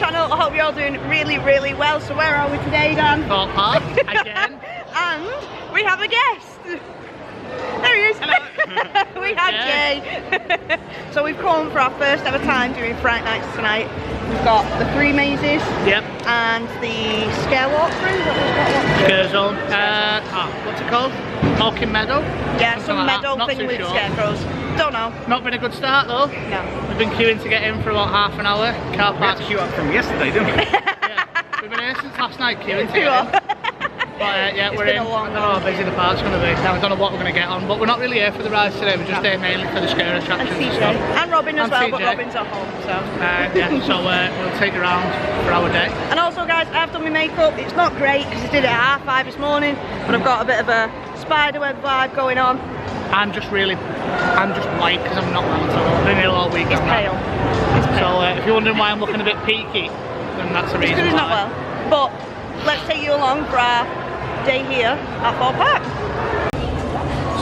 channel. I hope you're all doing really, really well. So where are we today, Dan? Thorpe Park, again. And we have a guest. There he is. Hello. We have Jay. So we've come for our first ever time doing Fright Nights tonight. We've got the 3 mazes. Yep. And the scare walkthrough. Scare zone. What's it called? Talking Meadow? Yeah, some like meadow thing with sure. scarecrows. Don't know. Not been a good start though. No. We've been queuing to get in for about half an hour. Car We had park. to queue up from yesterday, didn't we? Yeah. We've been here since last night queuing to get in. But yeah, we're in. I don't know how busy the park's going to be. I don't know what we're going to get on, but we're not really here for the rides today. We're just here mainly for the scare attractions and stuff. And Robin as well, TJ. but Robin's at home, so. Yeah, so we'll take you around for our day. And also guys, I've done my makeup. It's not great because I did it at 5:30 this morning, but I've got a bit of a spiderweb vibe going on. I'm just white because I'm not well at all. I've been here all week. It's pale. It's pale. So if you're wondering why I'm looking a bit peaky, then that's the reason It's because why. it's not well. But let's take you along for our day here at Thorpe Park.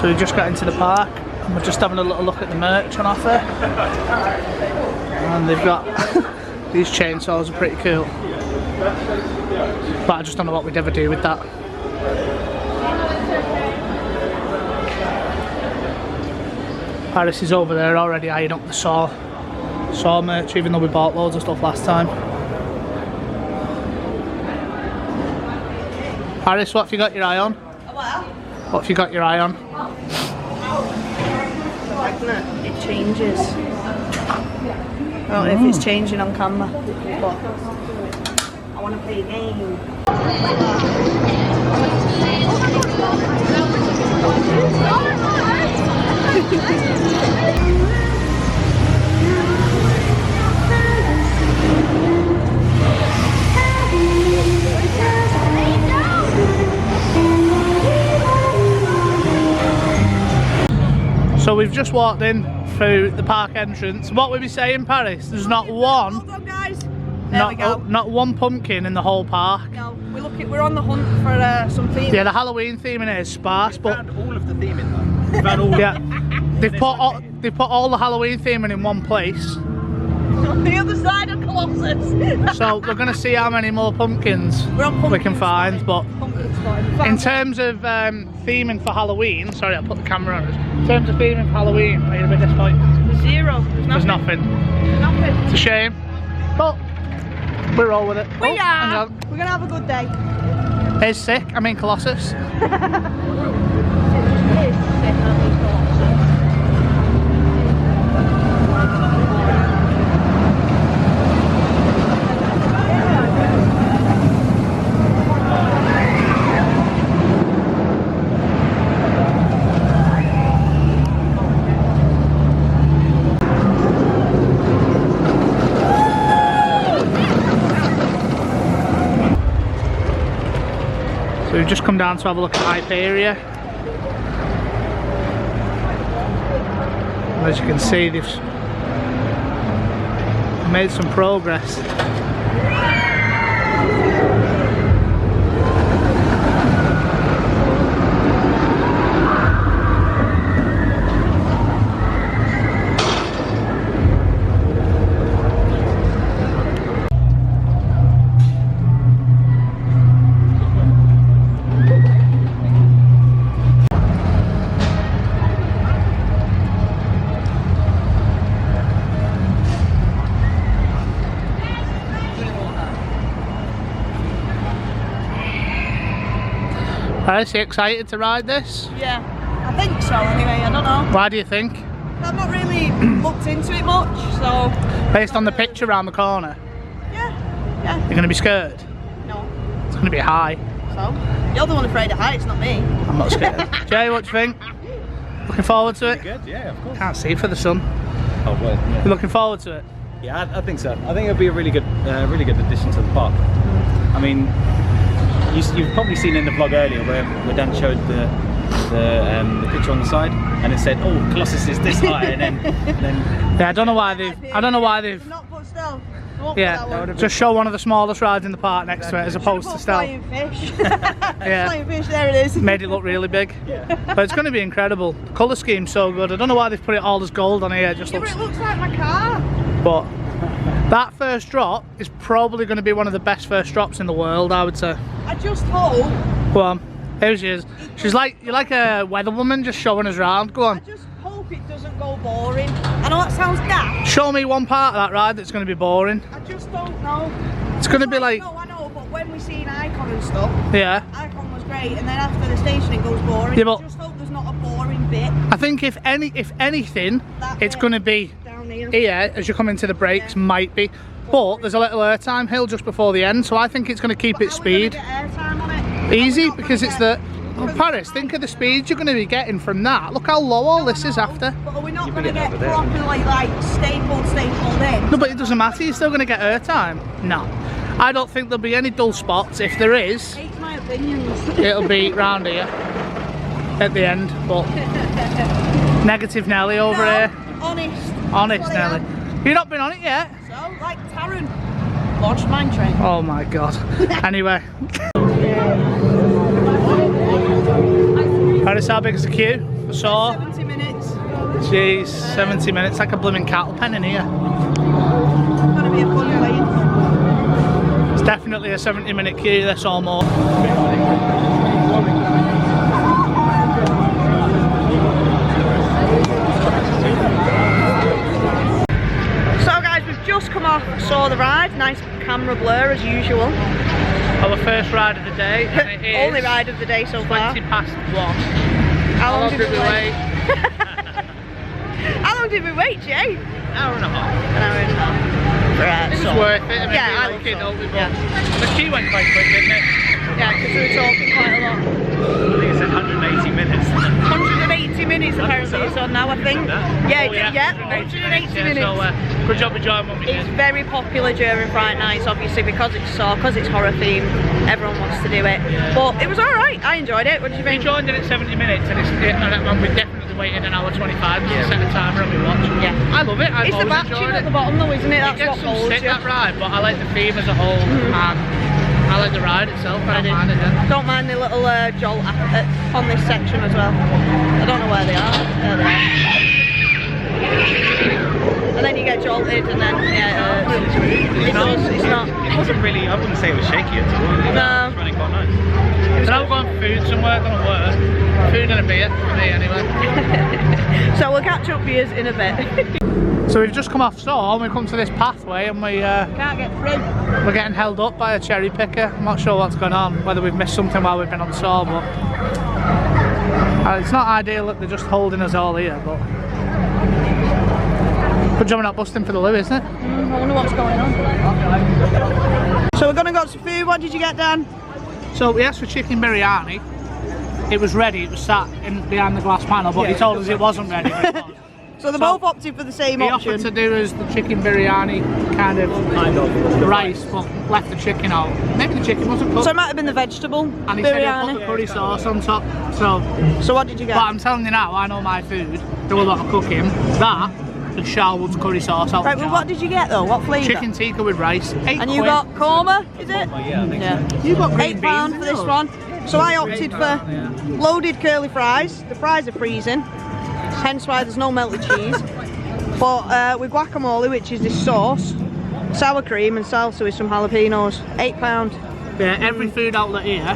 So we just got into the park and we're just having a little look at the merch on offer. And they've got these chainsaws are pretty cool. But I just don't know what we'd ever do with that. Paris is over there already eyeing up the saw merch, even though we bought loads of stuff last time. Paris, what have you got your eye on? What have you got your eye on? It changes. I don't know if it's changing on camera, but I want to play a game. So we've just walked in through the park entrance. What were we saying, Paris? There's not one. Hold on, guys. There we go. Not one pumpkin in the whole park. No, we're on the hunt for some theme. Yeah, the Halloween theme in here is sparse, but found all of the theme in there. We found all yeah, they've put all the Halloween theming in one place. On the other side of Colossus. So we're gonna see how many more pumpkins we can find. But in terms of theming for Halloween, sorry, I put the camera on us. In terms of theming for Halloween, are you a bit disappointed? Zero. There's nothing. Nothing. It's a shame, but we're all with it. We hang are. on. We're gonna have a good day. It's sick. I mean Colossus. So we've just come down to have a look at Hyperia. And as you can see, they've made some progress. Are you excited to ride this? Yeah, I think so anyway, I don't know. Why do you think? I've not really looked into it much, so... Based on the picture around the corner, Yeah. you're going to be scared? No. It's going to be high. So? You're the one afraid of heights, not me. I'm not scared. Jay, what do you think? Looking forward to it? good, yeah, of course. Can't see for the sun. Oh, well, yeah. You're looking forward to it? Yeah, I think so. I think it'll be a really good addition to the park. I mean, you've probably seen in the vlog earlier where Dan showed the picture on the side, and it said, "Oh, Colossus is this high," and then Yeah, I don't know why they've. Not put stealth. Yeah, just show one of the smallest rides in the park next to it as opposed to stealth. Flying fish. Yeah. Flying fish, there it is. Made it look really big. But it's going to be incredible. The colour scheme's so good. I don't know why they've put it all as gold on here. It just Yeah, but looks. it looks like my car. But That first drop is probably going to be one of the best first drops in the world, I would say. I just hope. Go on. Here she is. She's like, you're like a weather woman just showing us around. Go on. I just hope it doesn't go boring. I know that sounds daft. Show me one part of that ride that's going to be boring. I just don't know. It's going to be like... No, I know, but when we seen Icon and stuff, Yeah. Icon was great, and then after the station it goes boring. Yeah, but I just hope there's not a boring bit. I think if anything, That it's bit going to be down here. here as you come into the brakes, might be. But there's a little airtime hill just before the end, so I think it's going to keep its speed. How are we gonna get airtime on it? Easy, because it's the... Oh, Paris, think of the speed you're going to be getting from that. Look how low all this is after. But are we not You'll going be to getting get over there. properly like stapled in? No, but it doesn't matter, you're still going to get airtime. No. I don't think there'll be any dull spots. If there is, Hate my opinions. it'll be round here at the end, but negative Nelly over here. Honest. Honest That's what I Nelly. You've not been on it yet? am. So, like Taron. Launched mine train. Oh my god. Anyway. Paris, how big is the queue? I saw. 70 minutes. Jeez, 70 minutes, like a blooming cattle pen in here. It's going to be a fun wait. It's definitely a 70-minute queue, this or more. So guys, we've just come off, saw the ride. Nice camera blur as usual. Our first ride of the day, and it is Only ride of the day so far. 20 past 1. How long did did we wait? How long did we wait, Jay? An hour and a half. An hour and a half. Right, It was so. worth it. I mean, Yeah, we I like it, thought don't we? so. But Yeah. the queue went quite quick, didn't it? Yeah, because we were talking quite a lot. I think it's 180 minutes. 180 minutes apparently it's on now, I think. Yeah, Oh, yeah, 180 minutes. So, good job we joined when we It's did. very popular during Fright Nights, obviously, because it's horror themed. Everyone wants to do it. But it was alright, I enjoyed it. What did you We think? joined in at 70 minutes, and we definitely waited an hour 25 to set the timer and we watched. Yeah. I love it. I've It's the always batching enjoyed at it. the bottom though, isn't it? It That's gets what some holds stick, you. that ride, but I like the theme as a whole, and I like the ride itself. I don't mind it. Yeah. Don't mind the little jolt on this section as well. I don't know where they are. There they are. And then you get jolted, and then yeah, it does. It's not. It wasn't really, I wouldn't say it was shaky at all. No. It was running quite nice. So now we're going for food somewhere, gonna work. Food and a beer for me anyway. So we'll catch up with you in a bit. So we've just come off Saw and we've come to this pathway and Can't get through. we're getting held up by a cherry picker. I'm not sure what's going on, whether we've missed something while we've been on Saw, but it's not ideal that they're just holding us all here, but good job we're not busting for the loo, isn't it? I wonder what's going on. So we're gonna go to food. What did you get, Dan? So we asked for chicken biryani. It was ready, it was sat behind the glass panel, but he told us it wasn't ready. But it was. So they're both opted for the same He option. offered to do us the chicken biryani kind of rice, but left the chicken out. Maybe the chicken wasn't cooked. So it might have been the vegetable And he said he'll biryani. put the curry sauce on top. So So what did you get? but I'm telling you now, I know my food. Do a lot of cooking. That is Sharwood's curry sauce out Right, the well, jar. what did you get though? What flavour? Chicken tikka with rice. £8. And you got korma, is it? Oh, yeah, I think so. You got green £8 beans for in this yours. one. So I opted for loaded curly fries. The fries are freezing, hence why there's no melted cheese. But with guacamole, which is this sauce, sour cream and salsa with some jalapenos. £8. Yeah, every food outlet here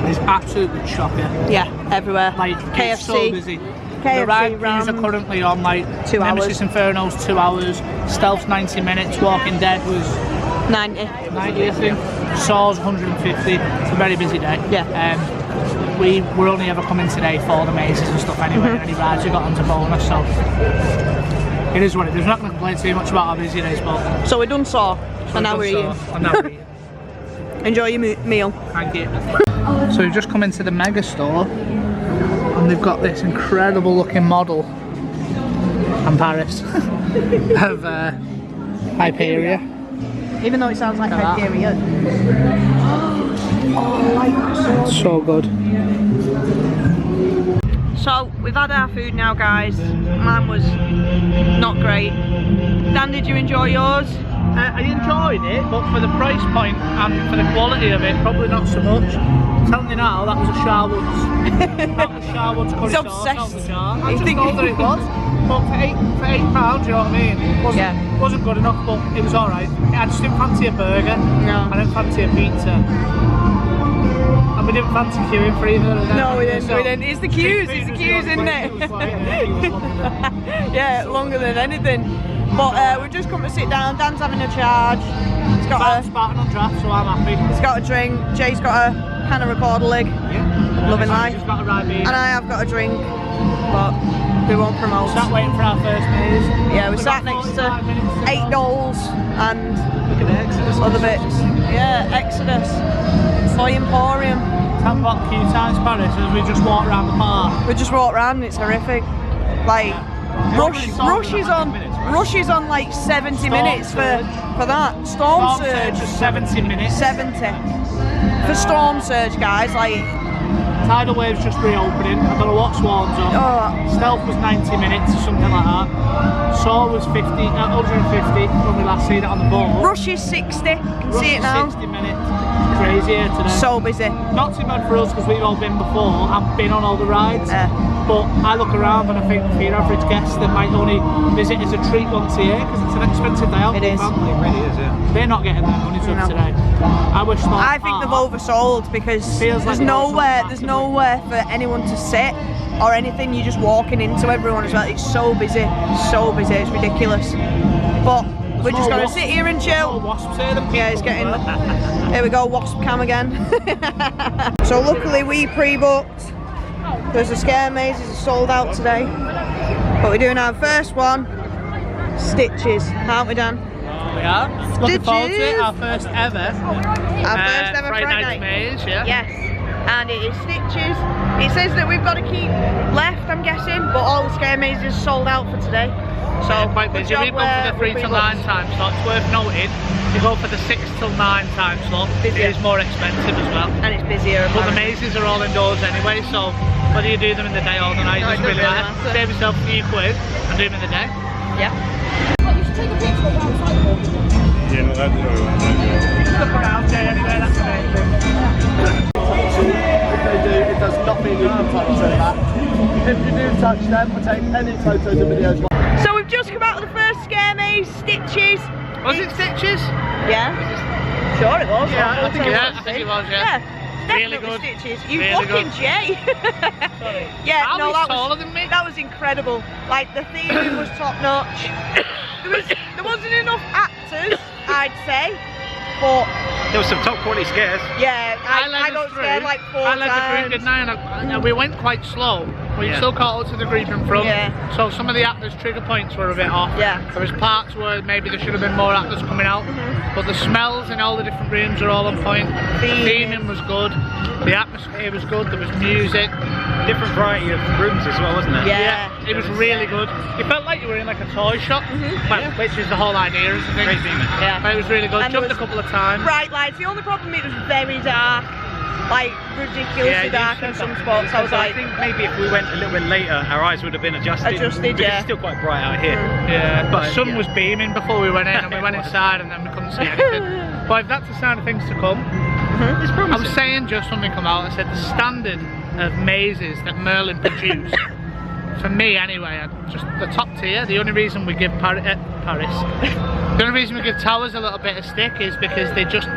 is absolutely chocker. Yeah, everywhere. Like KFC. it's so busy. KFC, the ride queues Rams. are currently on like 2 hours. Nemesis Inferno's 2 hours, Stealth's 90 minutes, Walking Dead was 90. 90 I think, Saw's 150. It's a very busy day. Yeah. We were only ever coming today for the mazes and stuff anyway, and any rides we got onto bonus, so it is what it is. We're not going to complain too much about our busy days, but So we're done saw, and now we're eating. And now we're eating. Enjoy your meal. Thank you. So we've just come into the mega store and they've got this incredible looking model from Paris of Hyperia. Even though it sounds like Look at that. Hyperion. So good. So we've had our food now, guys. Mine was not great. Dan, did you enjoy yours? I enjoyed it, but for the price point and for the quality of it, probably not so much. I'm telling you now, that was a Sharwood's. That was Sharwood's curry He's sauce. obsessed. That was a jar. I just told her it was. But for £8, you know what I mean? It wasn't good enough, but it was alright. I just didn't fancy a burger. No. I didn't fancy a pizza. And we didn't fancy queuing for either of them. No, we didn't. So, we didn't. It's the queues, isn't it? Yeah, longer than anything. But we've just come to sit down. Dan's having a charge. He's got Spartan on draft, so I'm happy. He's got a drink. Jay's got a can of recorder leg. Yeah. Loving life. He's got a rye beer. And I have got a drink, but we won't promote. Sat waiting for our first maze. Yeah, we sat next to 8 dolls and Look at Exodus. other bits. Yeah, Exodus. Soy Emporium. Haven't got queue times Paris as we just walk around the park. We just walked around and it's horrific. Like, Rush is on like 70 minutes for that. Storm Surge. Just 70 minutes. 70. For Storm Surge, guys, like... Tidal Wave's just reopening. I don't know what Swan's on. Oh. Stealth was 90 minutes or something like that. Saw was 150 when we last seen it on the board. Rush is 60. You can see it now. 60 minutes. Crazy here today. So busy. Not too bad for us because we've all been before and been on all the rides. But I look around and I think for your average guest that might only visit as a treat once a year because it's an expensive day out for the family. It really is, yeah. They're not getting their money's up today. I think they've oversold because Feels there's like nowhere for anyone to sit or anything. You're just walking into everyone as well. It's so busy, it's ridiculous. But we're just gonna sit here and chill. Wasps here than people. Yeah, it's getting. Here we go, wasp cam again. So luckily we pre-booked. There's a scare mazes are sold out today, but we're doing our first one. Stitches, aren't we, Dan? We are. Looking forward to it. Our first ever. Fright Nights maze, yeah. Yes, and it is Stitches. It says that we've got to keep left, I'm guessing, but all the scare mazes are sold out for today. So yeah, quite busy. We've gone for the 3 till 9 time slot. It's worth noting, if you go for the 6 till 9 time slot, it is more expensive as well. And it's busier. But the mazes are all indoors anyway, so whether you do them in the day or the night, it doesn't really matter. Save yourself a few quid and do them in the day. Yeah. You should take a picture of the outside wall. Yeah, no, that's Look around, Jay, anyway, that's the main thing. If they do, it does not mean you can touch them back. If you do touch them, we'll take any photos and videos. So we've just come out of the first scare maze, Stitches. Was it Stitches? Yeah. Sure it was. Yeah, I think it was, yeah. Really Definitely good. Stitches. You Really fucking good. Jay. Sorry. Yeah, Are no, we that taller was than me? that was incredible. Like the theming was top notch. There wasn't enough actors, I'd say, but There was some top quality scares. yeah, I led got us scared through. like 4 I led the group, times. didn't I? And we went quite slow. We still caught up to the group in front. Yeah. So some of the actors' trigger points were a bit off. Yeah. There was parts where maybe there should have been more actors coming out. But the smells in all the different rooms are all on point. The theming was good. The atmosphere was good. There was music. Different variety of rooms as well, wasn't it? Yeah. It was really good. You felt like you were in like a toy shop, well, which is the whole idea, isn't it? Great theming. Yeah. But it was really good. And there Jumped a was couple of times. Bright lights. The only problem, it was very dark, like ridiculously dark in some spots. I was I like, think maybe if we went a little bit later, our eyes would have been adjusted. Because yeah. it's still quite bright out here. Yeah, But, the sun yeah. was beaming before we went in, and we went inside, and then we couldn't see anything. But if that's the sign of things to come, It's I promising. was saying just something come out. I said the standard of mazes that Merlin produce, for me anyway, are just the top tier. The only reason we give Paris, the only reason we give Towers a little bit of stick is because they just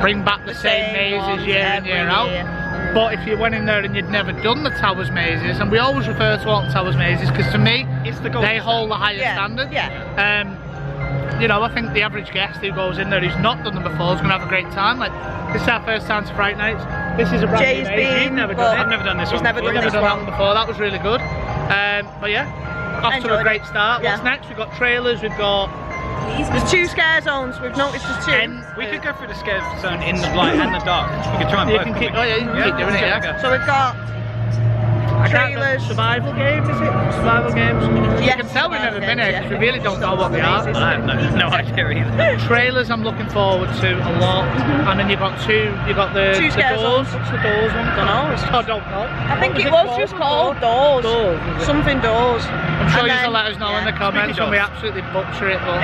bring back the same mazes ones year in, year out. year. But if you went in there and you'd never done the Towers mazes, and we always refer to all the Towers mazes because to me, It's the gold they hold the highest Yeah, standard. yeah. You know, I think the average guest who goes in there who's not done them before is going to have a great time. Like, this is our first time to Fright Nights. This is a brand Jay's new maze. been, You've never but done it. I've never done this He's one. never before. done Never this done that one. one before. That was really good. But yeah, off to Enjoyed a great it. start. Yeah. What's next? We've got trailers. We've got There's 2 scare zones. We've noticed there's 2. We could go through the scare zone in the light and the dark. We could try and You both. can couldn't keep. we? Oh yeah, you can keep doing it. let's Yeah. go. So we've got trailers. Survival game, is it? Survival games? Yes, You can tell we've never been here survival because we really don't know what they are. I have no idea either. Trailers I'm looking forward to a lot. And then you've got the Two scare doors. zones. What's the doors one? Don't know. I don't know. I think it was just called Doors. Doors. is it? Something Doors. I'm sure And you'll then- let us know in the comments when we absolutely butcher it. But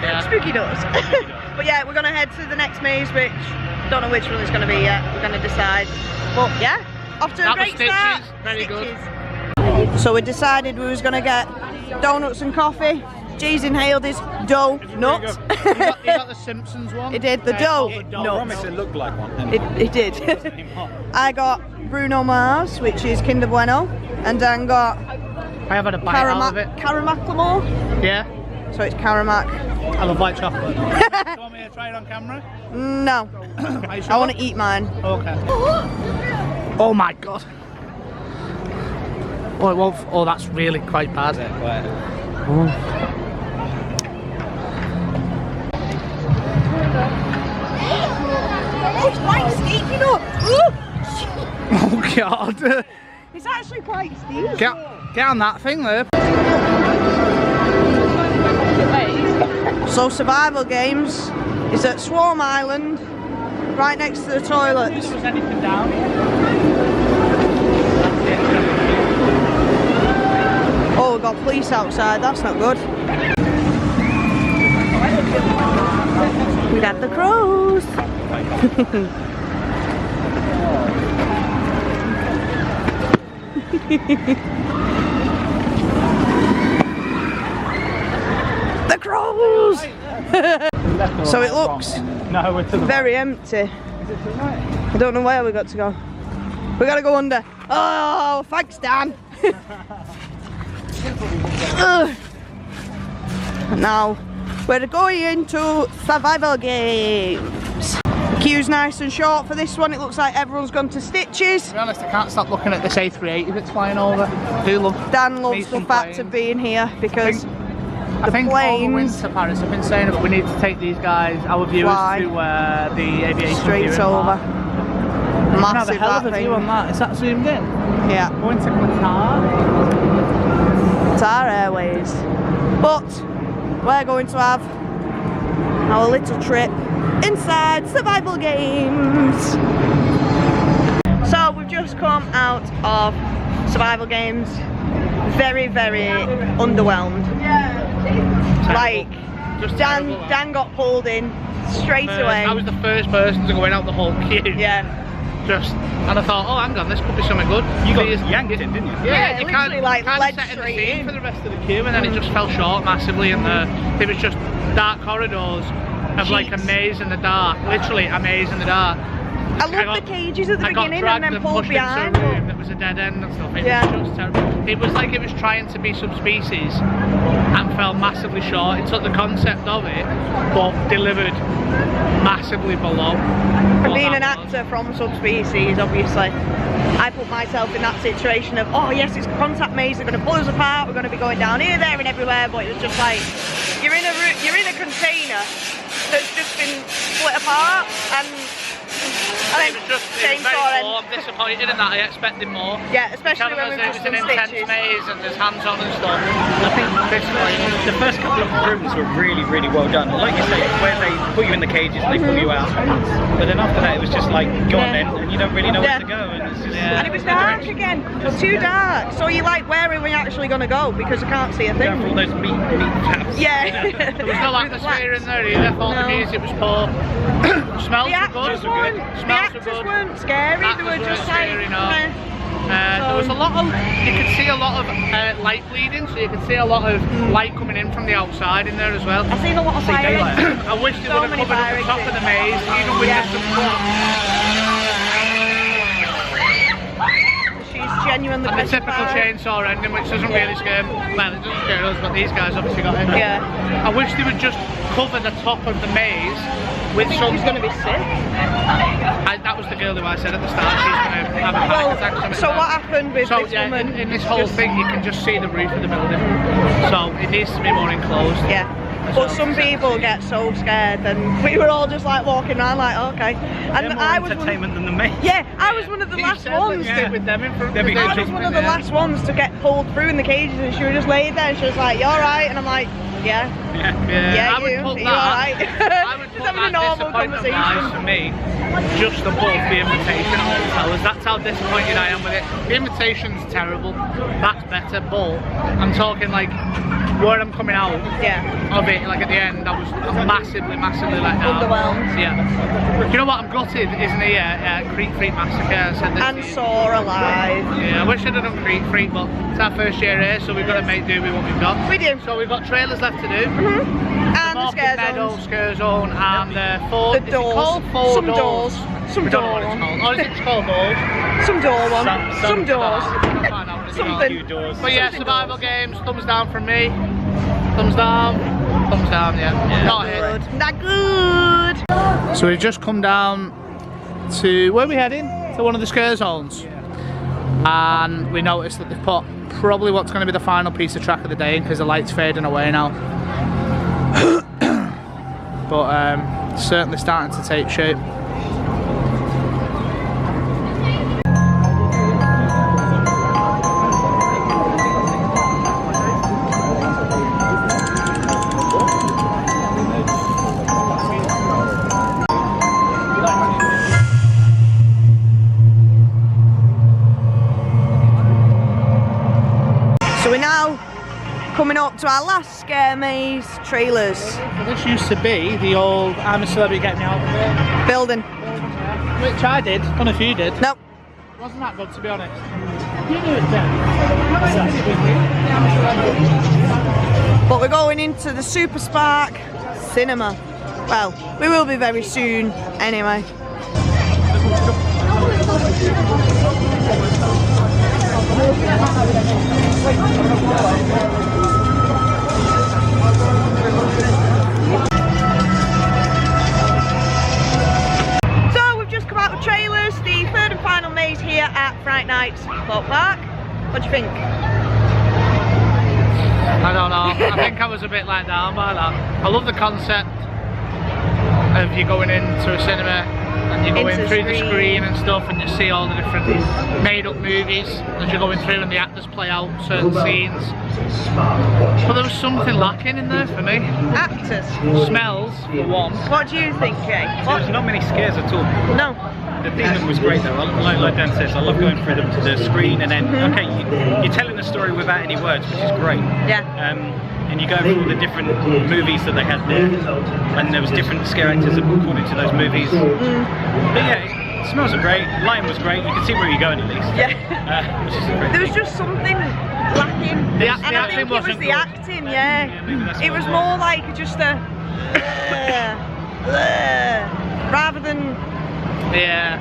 yeah. Spooky Doors. But yeah, we're gonna head to the next maze, which don't know which one it's gonna be yet. We're gonna decide. But yeah, off to a That was great Stitches. start. Very good. So we decided we was gonna get donuts and coffee. G's inhaled his donuts. You got the Simpsons one. He did the I donuts. promise it looked like one. It did. I got Bruno Mars, which is Kinder Bueno, and Dan got I have had a bite out of it. Caramaclamore. Yeah. So it's Caramac. I love white chocolate. Do you want me to try it on camera? No, Are you sure? I want to eat mine. Okay. Oh my god. Oh, it won't. Oh, that's really quite bad. It's quite steep, you know. Oh god. It's actually quite steep. Get on that thing there. So survival games is at Swarm Island, right next to the toilets. Was anything down? Oh, we've got police outside, that's not good. We got the crows. The crows! So it looks No, we're to the very empty. I don't know where we got to go. We gotta go under. Oh, thanks, Dan. Ugh. Now we're going into survival games. The queue's nice and short for this one. It looks like everyone's gone to Stitches. To be honest, I can't stop looking at this A380 that's flying over. I do love. Dan loves me the some fact of planes. being here because I think planes- over winter, Paris, I've been saying that we need to take these guys, our viewers, Fly. to the aviation straight viewing over. park. We can have a Massive hell of that a view thing. on that. Is that zoomed in? Yeah, Going to Qatar. Qatar Airways. But we're going to have our little trip inside survival games. So we've just come out of survival games. Very, very underwhelmed. Like Just terrible, Dan got pulled in straight away. I was the first person to go in out the whole queue. Yeah. And I thought, oh, hang on, this could be something good. You got Please- yanked in, didn't you? Yeah, you literally, like, kind led of set in the straight scene in. for the rest of the queue, and then it just fell short massively, and it was just dark corridors of like a Jeez. maze in the dark, literally a maze in the dark. I loved the cages at the I got beginning dragged and then and pulled pushed behind. into a room that was a dead end and stuff. It Yeah. was just terrible. It was like it was trying to be subspecies and fell massively short. It took the concept of it, but delivered massively below. And what being an that was. actor from Subspecies, obviously, I put myself in that situation of, oh yes, it's a contact maze, they're going to pull us apart, we're going to be going down here, there and everywhere, but it was just like, you're in a container that's just been split apart, and then It was same very sort poor. of, I'm disappointed in that. I expected more. yeah, especially Telling when us we've it just was an done intense Stitches. maze and there's hands on and stuff. I think the first couple of rooms were really, really well done. Like you say, where they put you in the cages and they pull you out. But then after that, it was just like, go on then, and you don't really know where to go. And it's just, And it was dark again, too dark. So you're like, where are we actually going to go? Because I can't see a Going for all thing. those meat taps. Yeah. There was no atmosphere in there either. Thought No. the music was poor. Smells The were good. actors weren't, the Smells were actors good. weren't scary, they Actors were weren't just like, scary, no. meh. There was a lot of, you could see a lot of light bleeding, so you could see a lot of light coming in from the outside in there as well. I've seen a lot of See fire daylight. exits. I wish they So would have many covered up fire the top of the exits. maze, even with Yeah. just She's genuinely and the typical petrified. chainsaw ending, which doesn't really scare, well, it doesn't scare us, but these guys obviously got it. Yeah. I wish they would just cover the top of the maze with some. She's going to be sick. That was the girl who I said at the start. She's going to have a panic attack. or something So like what that. happened with So this yeah, woman? in this whole thing, you can just see the roof of the building. So it needs to be more enclosed. Yeah. myself. But some people get so scared, and we were all just like walking around like, okay. And They're more I was entertainment than the main. yeah, I was one of the You last said that ones. you sit with them in front They'd be of I good. was one of the last ones to get pulled through in the cages, and she was just laid there, and she was like, "You alright?" And I'm like, "Yeah, yeah, I would you. put You that. alright?" I would Just put having a that normal disappointment wise conversation. for me just above the invitation at all fellas. That's how disappointed I am with it. The invitation's terrible. That's better, but I'm talking like where I'm coming out Yeah. of it, like at the end, I was massively let down. Underwhelmed. Yeah. Do you know what? I'm gutted, isn't it? Creek Freak Massacre. I said this. And Saw alive. Yeah, I wish I'd have done Creek Freak, but it's our first year here, so we've got to make do with what we've got. We do. So we've got trailers left to do. And the scare Meadow, zones. Scare Zone, and four. The is it doors. called four Some doors? doors. Some We don't know door what it's one. called. Or is it called doors? Some door one. Some Some doors. I can't find out what it's called. Something. Few doors. But yeah, Something survival doors. games, thumbs down from me. Thumbs down, yeah. Not here. Good. Not good. So we've just come down to, where are we heading? To one of the scare zones. And we noticed that they've put probably what's going to be the final piece of track of the day in because the light's fading away now. But certainly starting to take shape. So we're now coming up to our last scare maze trailers This used to be the old I'm a Celebrity Get Me Out of Here, building. which I did. Don't know if you did. Nope. Wasn't that good, to be honest. You knew it then. But we're going into the Super Spark Cinema. Well, we will be very soon anyway. So we've just come out of trailers, the third and final maze here at Fright Nights, Thorpe Park. What do you think? I don't know. I think I was a bit let down by that. I love the concept of you going into a cinema and you're going Into through the screen. screen and stuff, and you see all the different made-up movies as you're going through, and the actors play out certain scenes. But there was something lacking in there for me. Actors. Smells, for one. What do you think, Jay? There's not many scares at all. No. The theme was great though. Like Dan says, I love going through the screen and then okay, you're telling a story without any words, which is great. Yeah. And you go through all the different movies that they had there, and there was different scare actors according to those movies. But yeah, it smells are great. Lighting was great. You can see where you're going at least. Yeah. Which is a great There was thing. just something lacking. The And I think it was the acting, yeah. maybe that's It what was it more like just a rather than Yeah.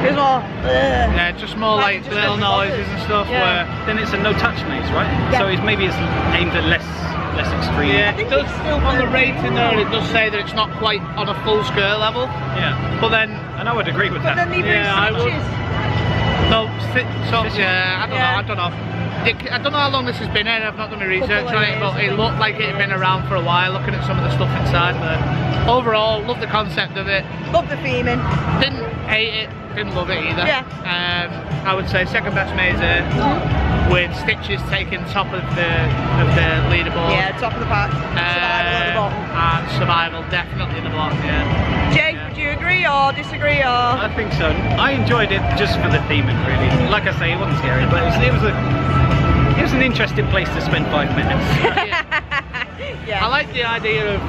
it was more Yeah, just more like just little everybody. noises and stuff Yeah. where... Then it's a no-touch maze, right? Yeah. So maybe it's aimed at less extreme. Yeah, it does still on the rating there, it does say that it's not quite on a full scale level. Yeah. But then, And I would agree with but that. then even Yeah, I would. stitches. no, yeah, I don't Yeah. know, I don't know. I don't know how long this has been in, I've not done my research Couple of on it, but it looked like it had been around for a while, looking at some of the stuff inside there. Overall, love the concept of it. Love the theming. Didn't hate it, didn't love it either. Yeah. I would say second best maze here, with Stitches taking top of the leaderboard. Yeah, top of the pack. Survival at the bottom. And Survival definitely the bottom, yeah. Jay, would you agree or disagree or? I think so. I enjoyed it just for the theming, really. Like I say, it wasn't scary, but it was an interesting place to spend 5 minutes. Yeah. I like the idea of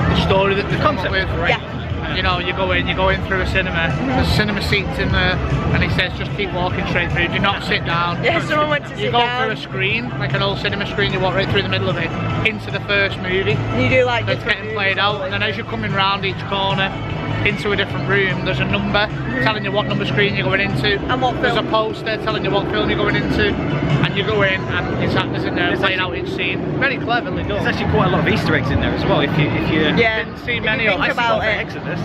the story that they come up Concept with. is great. Yeah. You know, you're going through a cinema, there's cinema seats in there, and he says just keep walking straight through, do not sit down. Yeah, someone went to You sit go down. through a screen, like an old cinema screen, you walk right through the middle of it, into the first movie You do like that's different getting played movies, out, and then as you're coming round each corner into a different room, there's a number telling you what number screen you're going into. And what There's a film. poster telling you what film you're going into, and you go in and his actors in there There's playing out each scene. Very cleverly done. There's actually quite a lot of Easter eggs in there as well. If you Yeah. Didn't see If many you of think them. about for it. Exodus.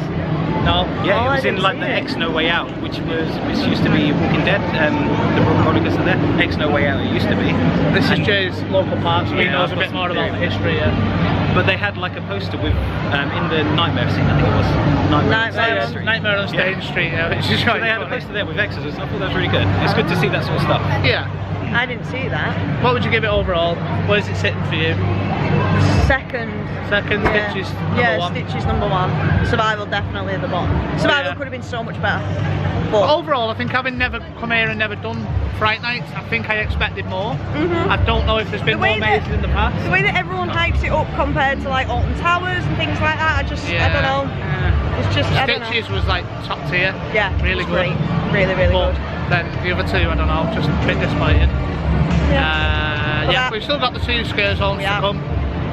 No. Yeah, Oh, it I was in didn't like see the it. X No Way Out, which used to be Walking Dead. The roller coaster there. X No Way Out it used to be. This is And- Jay's local park, so he Yeah, knows a I've bit got more some about the theory. history. Yeah. But they had like a poster with in the Nightmare scene. I think it was Nightmare on Stage Street. Nightmare on Stage Street, yeah, which is So quite they had a funny. poster there with exorcists. I thought that was really good. It's good to see that sort of stuff. Yeah. I didn't see that. What would you give it overall? Where is it sitting for you? Second. Second, Yeah. Stitches Yeah, number 1. Stitches number 1. Survival definitely at the bottom. Survival Yeah. could have been so much better. But But overall, I think having never come here and never done Fright Nights, I think I expected more. I don't know if there's been The way more that- mazes in the past. the way that everyone hypes it up compared to like Alton Towers and things like that, I don't know. It's just, I don't know. Stitches was like top tier. Yeah, really it's good. great. Really, really But good. then the other two, I don't know, just a bit disappointed. But Yeah, that- we've still got the 2 scare zones We to have. come.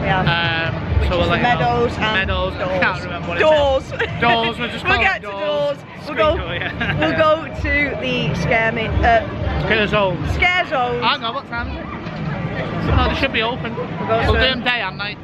Yeah. So we'll let you know. Meadows and Meadows. doors. I can't remember what Doors. it is. Doors. We'll just call We'll it get to doors. Screen door, yeah. We'll go to the Scare zones. scare zones. Hang on, what time is it? Oh, they should be open. go We'll do soon. them day and night.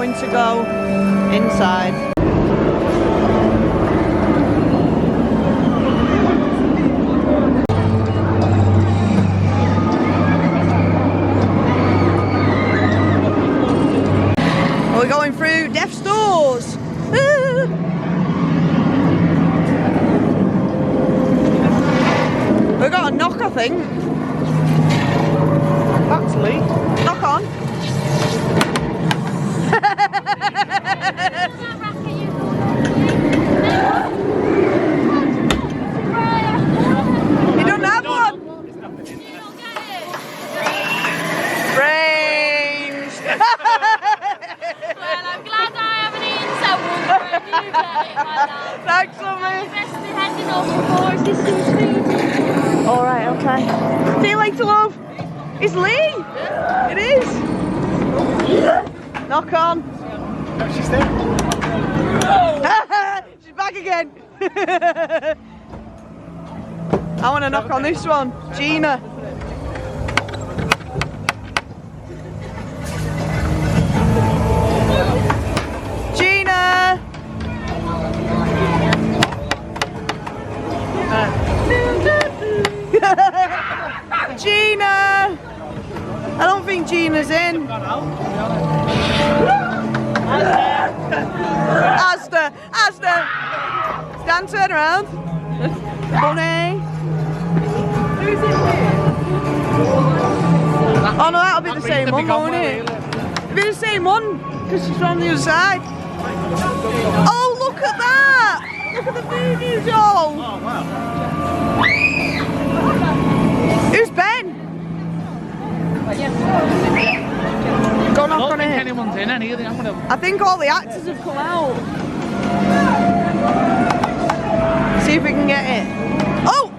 going to go inside. We're going through Death's Doors. We got a knock, I think. That's Lee. Knock on. You don't have one. Brains. Well, I'm glad I haven't eaten someone, but you get it, my love. Thanks, lovely. Best be handing off before it's distance food. All right, okay. See you later, love. It's Lee. It is. Knock on. No, she's there. She's back again. I want to knock on this one. Gina. Gina. Gina. I don't think Gina's in. Asda. Asda. Stan, turn around. Bunny. Oh no, that'll be the same one, won't it? It'll be the same one, because she's from the other side. Oh, look at that! Look at the voodoo doll! Oh, wow. Who's Ben? Go I knock don't on think it. anyone's in any of the. I'm gonna. I think all the actors have come out. See if we can get it. Oh!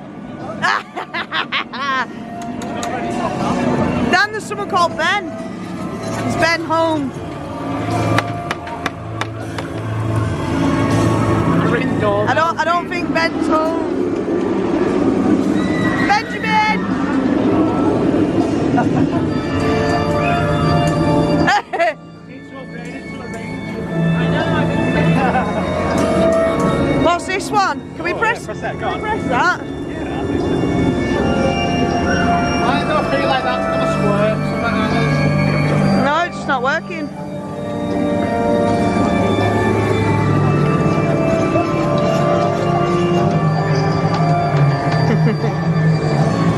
Dan, there's someone called Ben. Is Ben home? Ring door. I don't think Ben's home. Benjamin! What's this one? Can we press? Press that, go on. Press that. I don't feel like that's gonna squirt. No, it's just not working.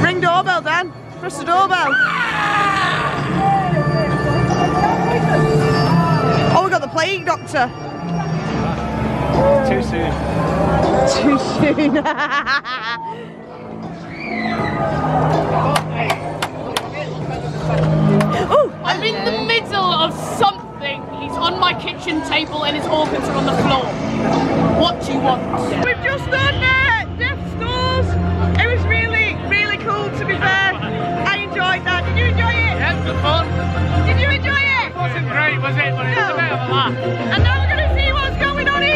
Ring doorbell, Dan. Press the doorbell. Oh, we got the plague doctor. Too soon. Too soon. Oh, I'm in the middle of something. He's on my kitchen table and his organs are on the floor. What do you want? we've just done Death's Doors. It was really, really cool, to be fair. I enjoyed that. Did you enjoy it? Yeah, it's good fun. Did you enjoy it? It wasn't great, was it? But it was a bit of a laugh. And now we're going to see what's going on here.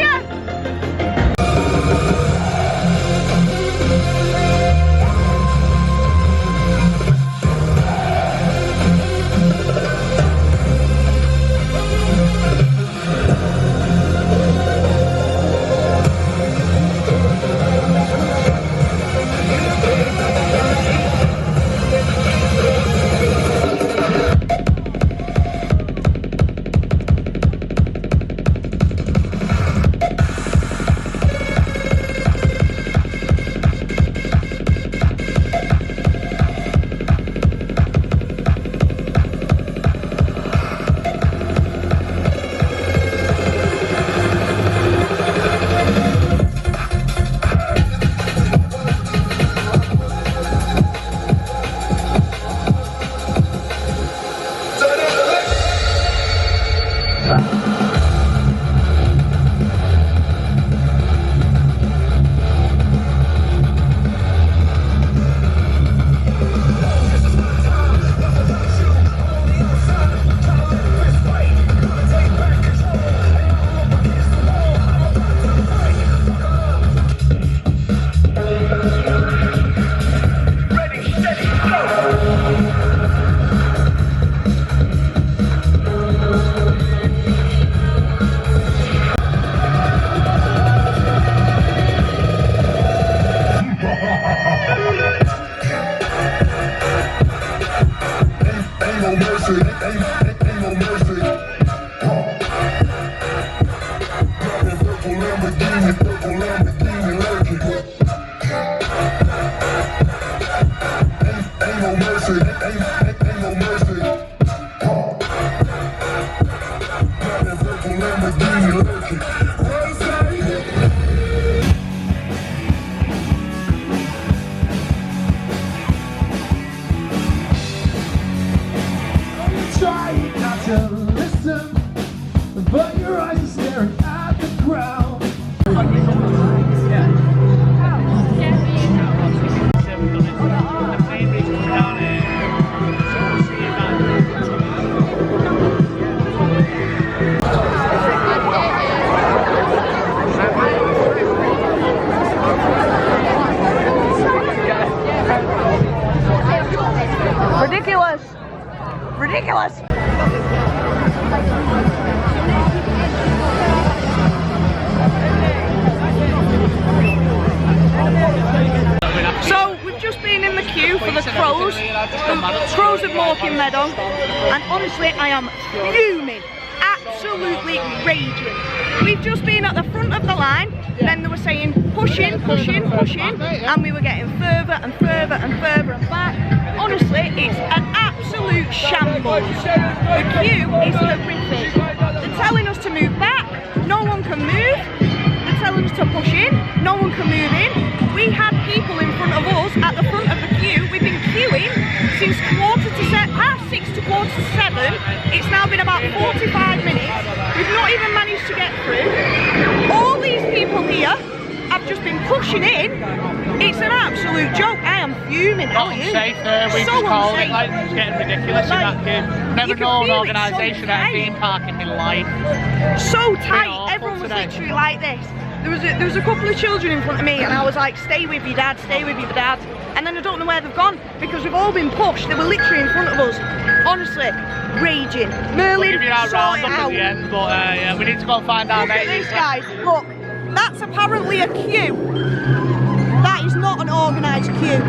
no mercy, ain't no mercy. Purple Lamborghini lurking. Ain't no mercy, ain't no mercy. Purple Lamborghini lurking. Trying not to listen, but your eyes are staring at the ground. Ridiculous! Ridiculous! So we've just been in the queue for the crows at Morecambe Meadow, and honestly I am fuming, absolutely raging. We've just been at the front of the line, then they were saying push in, push in, push in, and we were getting further and further and further and back. Honestly, it's an absolute shambles. The queue is horrific. They're telling us to move back, no one can move. They're telling us to push in, no one can move in. We had people in front of us at the front of the queue. We've been queuing since half 6 to 7:15. It's now been about 45 minutes. We've not even managed to get through. All these people here have just been pushing in. It's an absolute joke. I am fuming. How are you? Unsafe, we So just called it, unsafe. like, it's getting ridiculous in that queue. Never you can known feel it organisation so at a tight. theme park in my life. So tight. awful Everyone was today. literally like this. There was a couple of children in front of me, and I was like, stay with your dad, stay with your dad. And then I don't know where they've gone because we've all been pushed. They were literally in front of us. Honestly, raging. Merlin, We'll give you our sort it round up at out. the end, but yeah, we need to go and find our Look at mates. this, guys. Look, that's apparently a queue. That is not an organised queue.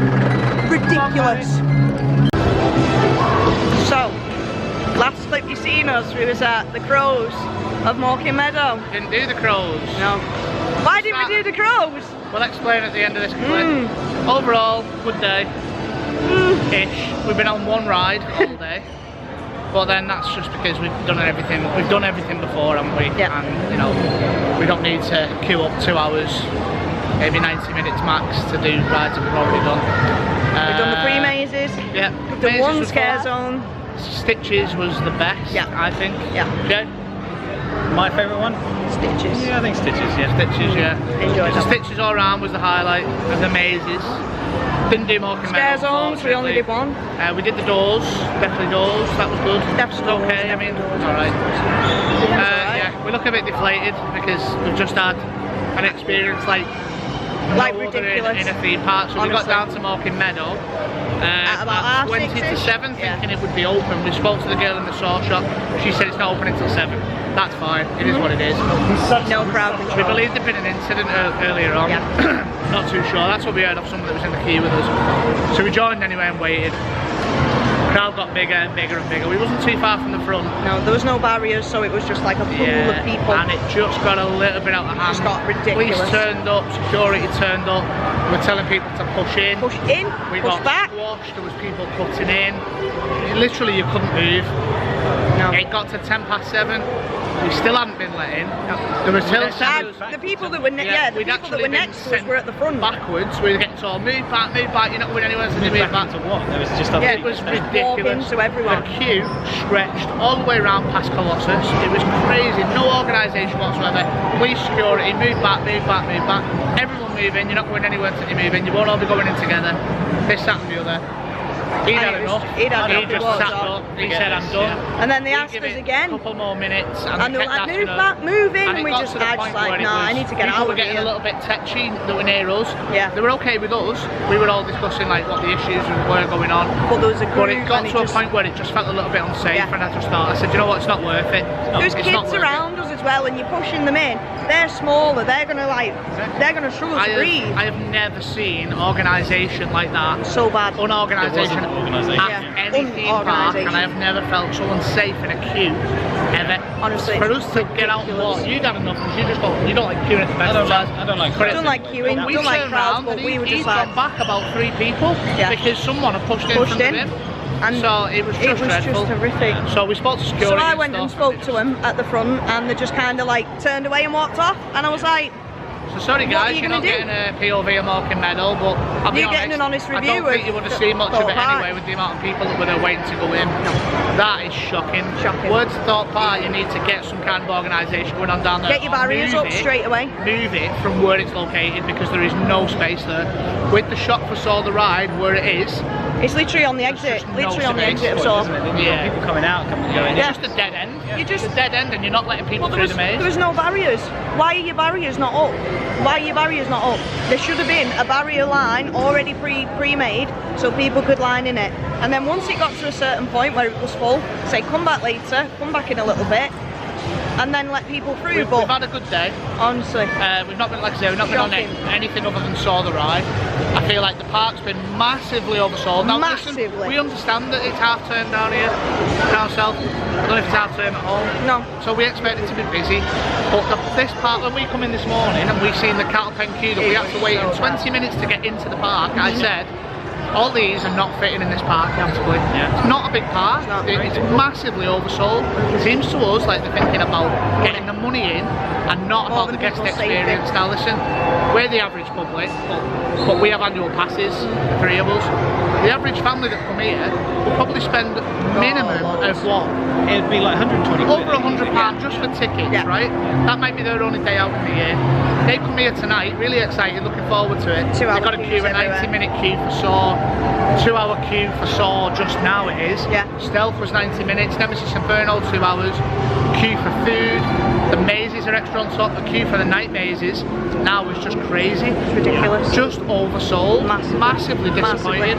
Ridiculous. So, last clip you seen us, we was at the Crows of Morecambe Meadow. Didn't do the crows. No. Why didn't we do the Crows? We'll explain at the end of this clip. Overall, good day. Ish. We've been on one ride all day. But then that's just because we've done everything. We've done everything before, haven't we? Yeah. And you know, we don't need to queue up 2 hours, maybe 90 minutes max to do rides that we've already done. We've done the free mazes. Yeah. The Mazes one was scare fun. zone. Stitches was the best. Yeah. I think. Yeah. Okay. My favourite one? Stitches. Yeah, I think Stitches, yeah. Stitches, yeah. Enjoyed The that. Stitches all around was the highlight of the mazes. Didn't do Morecambe Scare Meadow, zones, we only did one. we did the doors, definitely doors, that was good. Definitely It was okay, doors, I mean, definitely it's alright. alright. Yeah, we look a bit deflated because we've just had an experience like no other ridiculous. in a theme park. So we got Honestly. down to Morecambe Meadow At about at 20 to 6-ish? 7 Yeah. thinking it would be open. We spoke to the girl in the sauce shop, she said it's not open until 7. That's fine, it is what it is. No crowd We control. believe there'd been an incident earlier on. Yeah. Not too sure. That's what we heard of someone that was in the queue with us. So we joined anyway and waited. Crowd got bigger and bigger and bigger. We wasn't too far from the front. No, there was no barriers, so it was just like a pool of people. And it just got a little bit out of hand. Just got ridiculous. Police turned up, security turned up. We were telling people to push in. Push in, We push got back. squashed. There was people cutting in. Literally, you couldn't move. No. It got to 7:10. We still hadn't been let in. There was still And the people that were the we'd people that actually were been next to us sent were at the front. backwards. We were getting told, move back, you're not going anywhere, so you move back. To what? There was just a Yeah, It was Walk ridiculous. into everyone. The queue stretched all the way around past Colossus. It was crazy. No organisation whatsoever. Police, security, move back, move back, move back. Everyone moving. You're not going anywhere until you move in. You won't all be going in together. This, that, and the other. He'd And had it was- enough. he'd had He enough, just he was sat on. up. He said, "I'm done." And then they We asked give us it again. A couple more minutes, And they were kept like, asking move us. back, move in, And and it we got just, to the I point just like, where it nah, I was- need to get people out were of getting here. a little bit tetchy that were near us. Yeah. They were okay with us. We were all discussing like what the issues were going on. But there was a But group it got and to a just, point where it just felt a little bit unsafe, Yeah. and I just thought, I said, you know what, it's not worth it. there's It's not kids worth it. around us as well, and you're pushing them in. They're smaller. They're gonna struggle to breathe. I have never seen organisation like that. So bad. Unorganisation organisation at any theme park, and I have never felt so unsafe in a queue ever. Honestly, for us to get out and walk, you'd had enough because you don't like queuing at the festival. I don't like I don't like queuing, We don't like turned crowds, around but and we were he'd just like gone back about 3 people because someone had pushed in front of him. And so it was just dreadful. just horrific. So we spoke to security. So I went and spoke to him at the front, and they just kind of like turned away and walked off, and I was like, so sorry guys, you're not getting a POV or Marking medal, but I'll be You're getting an honest I review don't think you would have seen much of it Thorpe Park. anyway with the amount of people that were there waiting to go in. That is shocking. Words to Thorpe Park, you need to get some kind of organisation going on down there. Get your barriers up straight away. Move it from where it's located because there is no space there. With the shop for Saw the Ride where it is, it's literally on the exit, literally on the exit of Saw. Yeah. People coming out, coming going. It's just a dead end. You're just a dead end and you're not letting people through the maze. There was no barriers. Why are your barriers not up? Why are your barriers not up? There should have been a barrier line already pre-made so people could line in it. And then once it got to a certain point where it was full, say come back later, come back in a little bit, and then let people through. We've had a good day. Honestly. We've not been, like I say, we've not been on anything other than Saw the Ride. I feel like the park's been massively oversold. Now listen, we understand that it's half term down here, down south. I don't know if it's half term at home. No. So we expect it to be busy. But this park, when we come in this morning and we've seen the cattle pen queue that we had to wait 20 minutes to get into the park, I said, all these are not fitting in this park comfortably. It's not a big park, it's massively oversold. It seems to us like they're thinking about getting the money in and not about the guest experience. Now listen, we're the average public, but we have annual passes, the 3 of us. The average family that come here will probably spend minimum of what? It'd be like 120 quid. Over £100 just for tickets, right? That might be their only day out in the year. They come here tonight, really excited, looking forward to it. They've got a queue, a 90-minute queue for Saw, 2-hour queue for Saw just now it is. Stealth was 90 minutes, Nemesis Inferno 2 hours, queue for food, the mazes are extra on top, the queue for the night mazes now is just crazy. It's ridiculous. Just oversold, massively disappointed.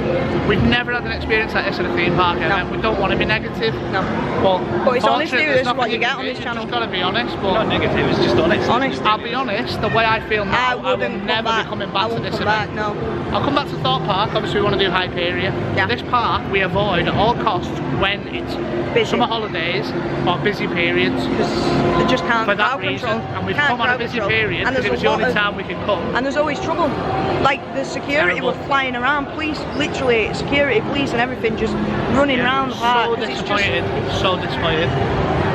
We've never had an experience like this at a theme park event. We don't want to be negative. No. But it's honestly, this is what you get on this channel. You've got to be honest. But not negative, it's just honest. I'll be honest, the way I feel now, I will never be coming back to this event. No. I'll come back to Thorpe Park, obviously we want to do Hyperia. This park we avoid at all costs when it's busy. Summer holidays or busy periods. They just can't for that reason. And we've come on a busy period because it was the only time we could come. And there's always trouble. Like the security were flying around, police, literally security, police and everything just running around the park. So disappointed, so disappointed.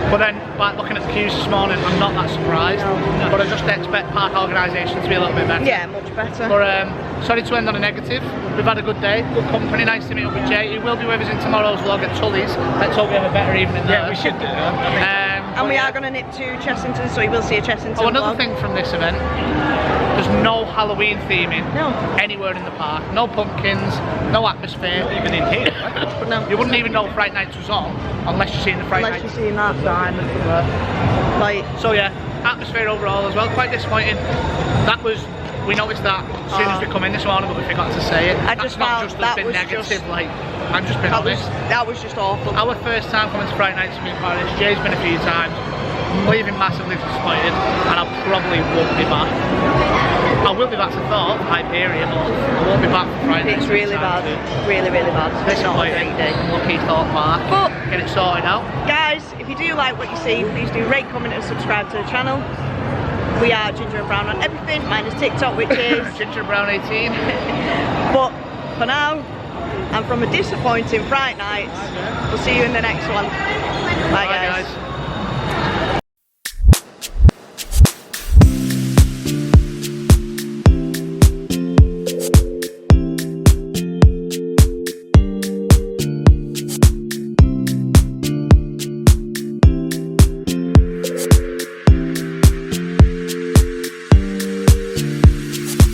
But then, like looking at the queues this morning, I'm not that surprised. No. But I just expect park organisation to be a little bit better. Yeah, much better. But sorry to end on a negative. We've had a good day, good company, nice to meet up with Jay. He will be with us in tomorrow's vlog at Tully's. Let's hope we have a better evening there. Yeah, we should do. And we are going to nip to Chessington, so you will see a Chessington vlog. Another vlog. thing from this event, there's no Halloween theming anywhere in the park. No pumpkins, no atmosphere. Not even in here, right? No. You wouldn't even know Fright Nights was on unless you've seen the Fright Nights. Unless you've seen that sign. Like. So yeah, atmosphere overall as well, quite disappointing. That was, we noticed that as soon as we come in this morning, but we forgot to say it. I just found that was negative, just, like, I'm just being honest. That was just awful. Our first time coming to Fright Nights in Paris, Jay's been a few times. I'm leaving massively disappointed, and I probably won't be back. I will be back to Thorpe, Hyperia, but I won't be back for Fright Nights. It's really bad, really, really bad. It's not a great day. Lucky Thorpe Park. But get it sorted out. Guys, if you do like what you see, please do rate, comment and subscribe to the channel. We are Ginger and Brown on everything, minus TikTok, which is Ginger and Brown 18. But for now, and from a disappointing Fright Nights, we'll see you in the next one. Bye guys.